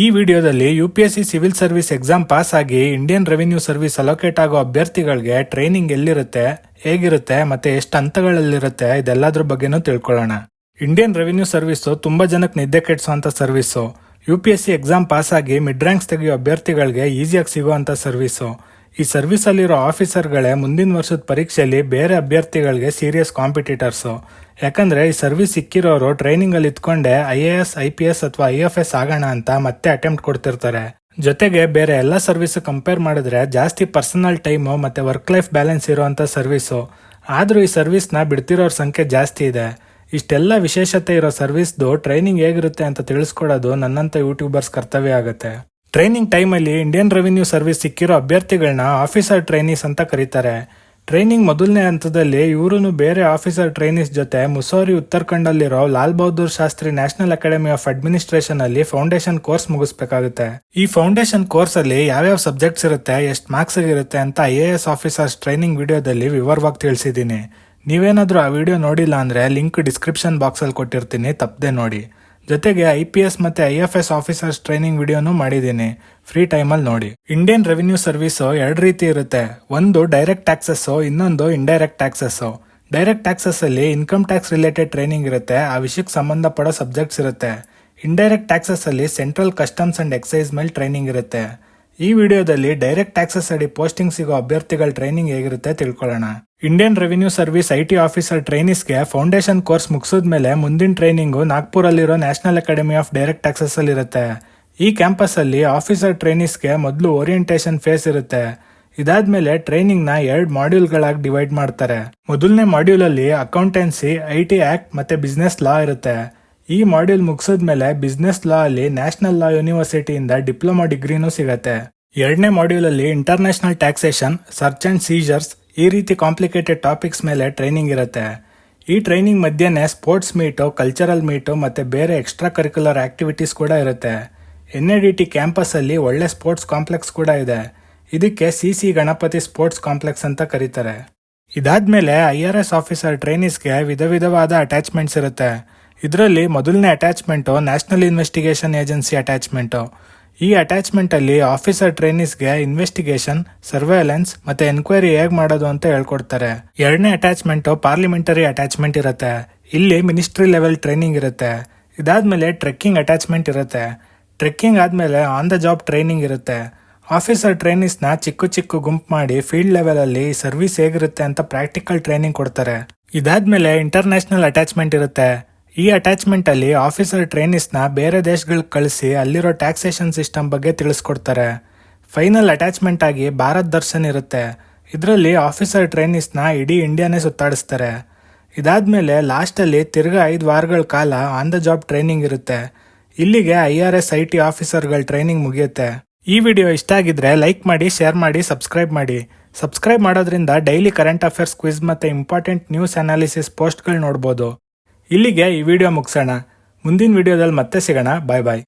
ಈ ವಿಡಿಯೋದಲ್ಲಿ UPSC civil service exam pass ಆಗಿ ಇಂಡಿಯನ್ ರೆವಿನ್ಯೂ ಸರ್ವಿಸ್ ಅಲೋಕೇಟ್ ಆಗೋ ಅಭ್ಯರ್ಥಿಗಳಿಗೆ ಟ್ರೈನಿಂಗ್ ಎಲ್ಲಿರುತ್ತೆ, ಹೇಗಿರುತ್ತೆ ಮತ್ತೆ ಎಷ್ಟು ಹಂತಗಳಲ್ಲಿರುತ್ತೆ ಇದೆಲ್ಲದ್ರ ಬಗ್ಗೆನೂ ತಿಳ್ಕೊಳ್ಳೋಣ. ಇಂಡಿಯನ್ ರೆವಿನ್ಯೂ ಸರ್ವಿಸ್ ತುಂಬಾ ಜನಕ್ಕೆ ನಿದ್ದೆ ಕೆಡಿಸುವಂತ ಸರ್ವಿಸು. UPSC ಎಕ್ಸಾಮ್ ಪಾಸ್ ಆಗಿ ಮಿಡ್ ರ್ಯಾಂಕ್ಸ್ ತೆಗೆಯೋ ಅಭ್ಯರ್ಥಿಗಳಿಗೆ ಈಸಿಯಾಗಿ ಸಿಗುವಂತ ಸರ್ವಿಸು. ಈ ಸರ್ವಿಸ್ ಅಲ್ಲಿರೋ ಆಫೀಸರ್ಗಳೇ ಮುಂದಿನ ವರ್ಷದ ಪರೀಕ್ಷೆಯಲ್ಲಿ ಬೇರೆ ಅಭ್ಯರ್ಥಿಗಳಿಗೆ ಸೀರಿಯಸ್ ಕಾಂಪಿಟೇಟರ್ಸು. ಯಾಕಂದ್ರೆ ಈ ಸರ್ವಿಸ್ ಸಿಕ್ಕಿರೋರು ಟ್ರೈನಿಂಗ್ ಅಲ್ಲಿ ಇದ್ಕೊಂಡೆ IAS, IPS ಅಥವಾ IFS ಆಗೋಣ ಅಂತ ಮತ್ತೆ ಅಟೆಂಪ್ಟ್ ಕೊಡ್ತಿರ್ತಾರೆ. ಜೊತೆಗೆ ಬೇರೆ ಎಲ್ಲ ಸರ್ವಿಸ್ ಕಂಪೇರ್ ಮಾಡಿದ್ರೆ ಜಾಸ್ತಿ ಪರ್ಸನಲ್ ಟೈಮು ಮತ್ತೆ ವರ್ಕ್ ಲೈಫ್ ಬ್ಯಾಲೆನ್ಸ್ ಇರುವಂತ ಸರ್ವಿಸು. ಆದ್ರೂ ಈ ಸರ್ವಿಸ್ನ ಬಿಡ್ತಿರೋರ್ ಸಂಖ್ಯೆ ಜಾಸ್ತಿ ಇದೆ. ಇಷ್ಟೆಲ್ಲ ವಿಶೇಷತೆ ಇರೋ ಸರ್ವಿಸ್ದು ಟ್ರೈನಿಂಗ್ ಹೇಗಿರುತ್ತೆ ಅಂತ ತಿಳಿಸ್ಕೊಡೋದು ನನ್ನಂತ ಯೂಟ್ಯೂಬರ್ಸ್ ಕರ್ತವ್ಯ ಆಗುತ್ತೆ. ಟ್ರೈನಿಂಗ್ ಟೈಮಲ್ಲಿ ಇಂಡಿಯನ್ ರೆವಿನ್ಯೂ ಸರ್ವಿಸ್ ಸಿಕ್ಕಿರೋ ಅಭ್ಯರ್ಥಿಗಳನ್ನ ಆಫೀಸರ್ ಟ್ರೈನೀಸ್ ಅಂತ ಕರೀತಾರೆ. ಟ್ರೈನಿಂಗ್ ಮೊದಲನೇ ಹಂತದಲ್ಲಿ ಇವರು ಬೇರೆ ಆಫೀಸರ್ ಟ್ರೈನೀಸ್ ಜೊತೆ ಮುಸೋರಿ ಉತ್ತರಾಖಂಡಲ್ಲಿರೋ Lal Bahadur Shastri national academy of administration ಅಲ್ಲಿ ಫೌಂಡೇಶನ್ ಕೋರ್ಸ್ ಮುಗಿಸ್ಬೇಕಾಗುತ್ತೆ. ಈ ಫೌಂಡೇಶನ್ ಕೋರ್ಸ್ ಅಲ್ಲಿ ಯಾವ್ಯಾವ ಸಬ್ಜೆಕ್ಟ್ಸ್ ಇರುತ್ತೆ, ಎಷ್ಟು ಮಾರ್ಕ್ಸ್ ಇರುತ್ತೆ ಅಂತ IAS ಆಫೀಸರ್ಸ್ ಟ್ರೈನಿಂಗ್ ವಿಡಿಯೋದಲ್ಲಿ ವಿವರವಾಗಿ ತಿಳಿಸಿದ್ದೀನಿ. ನೀವೇನಾದ್ರೂ ಆ ವಿಡಿಯೋ ನೋಡಿಲ್ಲ ಅಂದ್ರೆ ಲಿಂಕ್ ಡಿಸ್ಕ್ರಿಪ್ಷನ್ ಬಾಕ್ಸ್ ಅಲ್ಲಿ ಕೊಟ್ಟಿರ್ತೀನಿ, ತಪ್ಪದೆ ನೋಡಿ. ಜೊತೆಗೆ IPS ಮತ್ತೆ IFS ಆಫೀಸರ್ಸ್ ಟ್ರೈನಿಂಗ್ ವಿಡಿಯೋನು ಮಾಡಿದ್ದೀನಿ, ಫ್ರೀ ಟೈಮಲ್ಲಿ ನೋಡಿ. ಇಂಡಿಯನ್ ರೆವಿನ್ಯೂ ಸರ್ವಿಸ್ ಎರಡು ರೀತಿ ಇರುತ್ತೆ. ಒಂದು ಡೈರೆಕ್ಟ್ ಟ್ಯಾಕ್ಸಸ್, ಇನ್ನೊಂದು ಇಂಡೈರೆಕ್ಟ್ ಟ್ಯಾಕ್ಸಸ್. ಡೈರೆಕ್ಟ್ ಟ್ಯಾಕ್ಸಸ್ ಅಲ್ಲಿ ಇನ್ಕಮ್ ಟ್ಯಾಕ್ಸ್ ರಿಲೇಟೆಡ್ ಟ್ರೈನಿಂಗ್ ಇರುತ್ತೆ, ಆ ವಿಷಯಕ್ಕೆ ಸಂಬಂಧಪಡೋ ಸಬ್ಜೆಕ್ಟ್ಸ್ ಇರುತ್ತೆ. ಇಂಡೈರೆಕ್ಟ್ ಟ್ಯಾಕ್ಸಸ್ ಅಲ್ಲಿ ಸೆಂಟ್ರಲ್ ಕಸ್ಟಮ್ಸ್ ಅಂಡ್ ಎಕ್ಸೈಸ್ ಮೇಲೆ ಟ್ರೈನಿಂಗ್ ಇರುತ್ತೆ. ಈ ವಿಡಿಯೋದಲ್ಲಿ ಡೈರೆಕ್ಟ್ ಟ್ಯಾಕ್ಸಸ್ ಅಡಿ ಪೋಸ್ಟಿಂಗ್ ಸಿಗೋ ಅಭ್ಯರ್ಥಿಗಳ ಟ್ರೈನಿಂಗ್ ಹೇಗಿರುತ್ತೆ ತಿಳ್ಕೊಳ್ಳೋಣ. Indian revenue service IT officer ಟ್ರೈನೀಸ್ಗೆ ಫೌಂಡೇಶನ್ ಕೋರ್ಸ್ ಮುಗಿಸಿದ್ಮೇಲೆ ಮುಂದಿನ ಟ್ರೈನಿಂಗು ನಾಗ್ಪುರಲ್ಲಿರೋ national academy of direct taxes ಅಲ್ಲಿ ಇರುತ್ತೆ. ಈ ಕ್ಯಾಂಪಸ್ ಅಲ್ಲಿ ಆಫೀಸರ್ ಟ್ರೈನೀಸ್ಗೆ ಮೊದಲು ಓರಿಯೆಂಟೇಷನ್ ಫೇಸ್ ಇರುತ್ತೆ. ಇದಾದ್ಮೇಲೆ ಟ್ರೈನಿಂಗ್ ನ 2 ಮಾಡ್ಯೂಲ್ಗಳಾಗಿ ಡಿವೈಡ್ ಮಾಡ್ತಾರೆ. ಮೊದಲನೇ ಮಾಡ್ಯೂಲ್ ಅಲ್ಲಿ ಅಕೌಂಟೆನ್ಸಿ, IT ಆಕ್ಟ್ ಮತ್ತೆ ಬಿಸ್ನೆಸ್ ಲಾ ಇರುತ್ತೆ. ಈ ಮಾಡ್ಯೂಲ್ ಮುಗಿಸಿದ್ಮೇಲೆ ಬಿಸ್ನೆಸ್ ಲಾ ಅಲ್ಲಿ ನ್ಯಾಷನಲ್ ಲಾ ಯೂನಿವರ್ಸಿಟಿಯಿಂದ ಡಿಪ್ಲೊಮಾ ಡಿಗ್ರಿನೂ ಸಿಗತ್ತೆ. ಎರಡನೇ ಮಾಡ್ಯೂಲ್ ಅಲ್ಲಿ international taxation, search and seizures, ಈ ರೀತಿ ಕಾಂಪ್ಲಿಕೇಟೆಡ್ ಟಾಪಿಕ್ಸ್ ಮೇಲೆ ಟ್ರೈನಿಂಗ್ ಇರುತ್ತೆ. ಈ ಟ್ರೈನಿಂಗ್ ಮಧ್ಯೆನೆ ಸ್ಪೋರ್ಟ್ಸ್ ಮೀಟು, ಕಲ್ಚರಲ್ ಮೀಟು ಮತ್ತೆ ಬೇರೆ ಎಕ್ಸ್ಟ್ರಾ ಕರಿಕ್ಯುಲರ್ ಆಕ್ಟಿವಿಟೀಸ್ ಕೂಡ ಇರುತ್ತೆ. NADT ಕ್ಯಾಂಪಸ್ ಅಲ್ಲಿ ಒಳ್ಳೆ ಸ್ಪೋರ್ಟ್ಸ್ ಕಾಂಪ್ಲೆಕ್ಸ್ ಕೂಡ ಇದೆ. ಇದಕ್ಕೆ CC ಗಣಪತಿ ಸ್ಪೋರ್ಟ್ಸ್ ಕಾಂಪ್ಲೆಕ್ಸ್ ಅಂತ ಕರೀತಾರೆ. ಇದಾದ್ಮೇಲೆ IRS ಆಫೀಸರ್ ಟ್ರೈನೀಸ್ಗೆ ವಿಧವಾದ ಅಟ್ಯಾಚ್ಮೆಂಟ್ಸ್ ಇರುತ್ತೆ. ಇದರಲ್ಲಿ ಮೊದಲನೇ attachment national investigation agency attachment. ಈ ಅಟ್ಯಾಚ್ಮೆಂಟ್ ಅಲ್ಲಿ ಆಫೀಸರ್ ಟ್ರೈನೀಸ್ಗೆ ಇನ್ವೆಸ್ಟಿಗೇಷನ್, ಸರ್ವೇಲೆನ್ಸ್ ಮತ್ತೆ ಎನ್ಕ್ವೈರಿ ಹೇಗ್ ಮಾಡೋದು ಅಂತ ಹೇಳ್ಕೊಡ್ತಾರೆ. ಎರಡನೇ ಅಟ್ಯಾಚ್ಮೆಂಟ್ ಪಾರ್ಲಿಮೆಂಟರಿ ಅಟ್ಯಾಚ್ಮೆಂಟ್ ಇರುತ್ತೆ. ಇಲ್ಲಿ ಮಿನಿಸ್ಟ್ರಿ ಲೆವೆಲ್ ಟ್ರೈನಿಂಗ್ ಇರುತ್ತೆ. ಇದಾದ್ಮೇಲೆ ಟ್ರೆಕ್ಕಿಂಗ್ ಅಟ್ಯಾಚ್ಮೆಂಟ್ ಇರುತ್ತೆ. ಟ್ರೆಕ್ಕಿಂಗ್ ಆದ್ಮೇಲೆ ಆನ್ ದ ಜಾಬ್ ಟ್ರೈನಿಂಗ್ ಇರುತ್ತೆ. ಆಫೀಸರ್ ಟ್ರೈನೀಸ್ನ ಚಿಕ್ಕ ಗುಂಪು ಮಾಡಿ ಫೀಲ್ಡ್ ಲೆವೆಲ್ ಅಲ್ಲಿ ಸರ್ವಿಸ್ ಹೇಗಿರುತ್ತೆ ಅಂತ ಪ್ರಾಕ್ಟಿಕಲ್ ಟ್ರೈನಿಂಗ್ ಕೊಡ್ತಾರೆ. ಇದಾದ್ಮೇಲೆ ಇಂಟರ್ನ್ಯಾಷನಲ್ ಅಟ್ಯಾಚ್ಮೆಂಟ್ ಇರುತ್ತೆ. ಈ ಅಟ್ಯಾಚ್ಮೆಂಟ್ ಅಲ್ಲಿ ಆಫೀಸರ್ ಟ್ರೈನೀಸ್ನ ಬೇರೆ ದೇಶಗಳಿಗೆ ಕಳಿಸಿ ಅಲ್ಲಿರೋ ಟ್ಯಾಕ್ಸೇಷನ್ ಸಿಸ್ಟಮ್ ಬಗ್ಗೆ ತಿಳಿಸ್ಕೊಡ್ತಾರೆ. ಫೈನಲ್ ಅಟ್ಯಾಚ್ಮೆಂಟ್ ಆಗಿ ಭಾರತ್ ದರ್ಶನ್ ಇರುತ್ತೆ. ಇದರಲ್ಲಿ ಆಫೀಸರ್ ಟ್ರೈನೀಸ್ನ ಇಡೀ ಇಂಡಿಯಾನೇ ಸುತ್ತಾಡಿಸ್ತಾರೆ. ಇದಾದ್ಮೇಲೆ ಲಾಸ್ಟ್ ಅಲ್ಲಿ ತಿರ್ಗಾ 5 ವಾರಗಳ ಕಾಲ ಆನ್ ದ ಜಾಬ್ ಟ್ರೈನಿಂಗ್ ಇರುತ್ತೆ. ಇಲ್ಲಿಗೆ IRS IT ಆಫೀಸರ್ಗಳ ಟ್ರೈನಿಂಗ್ ಮುಗಿಯುತ್ತೆ. ಈ ವಿಡಿಯೋ ಇಷ್ಟ ಆಗಿದ್ರೆ ಲೈಕ್ ಮಾಡಿ, ಶೇರ್ ಮಾಡಿ, ಸಬ್ಸ್ಕ್ರೈಬ್ ಮಾಡಿ. ಸಬ್ಸ್ಕ್ರೈಬ್ ಮಾಡೋದ್ರಿಂದ ಡೈಲಿ ಕರೆಂಟ್ ಅಫೇರ್ಸ್ ಕ್ವಿಜ್ ಮತ್ತೆ ಇಂಪಾರ್ಟೆಂಟ್ ನ್ಯೂಸ್ ಅನಾಲಿಸಿಸ್ ಪೋಸ್ಟ್ಗಳು ನೋಡ್ಬೋದು. ಇಲ್ಲಿಗೆ ಈ ವಿಡಿಯೋ ಮುಗಿಸೋಣ. ಮುಂದಿನ ವಿಡಿಯೋದಲ್ಲಿ ಮತ್ತೆ ಸಿಗೋಣ. ಬಾಯ್ ಬಾಯ್.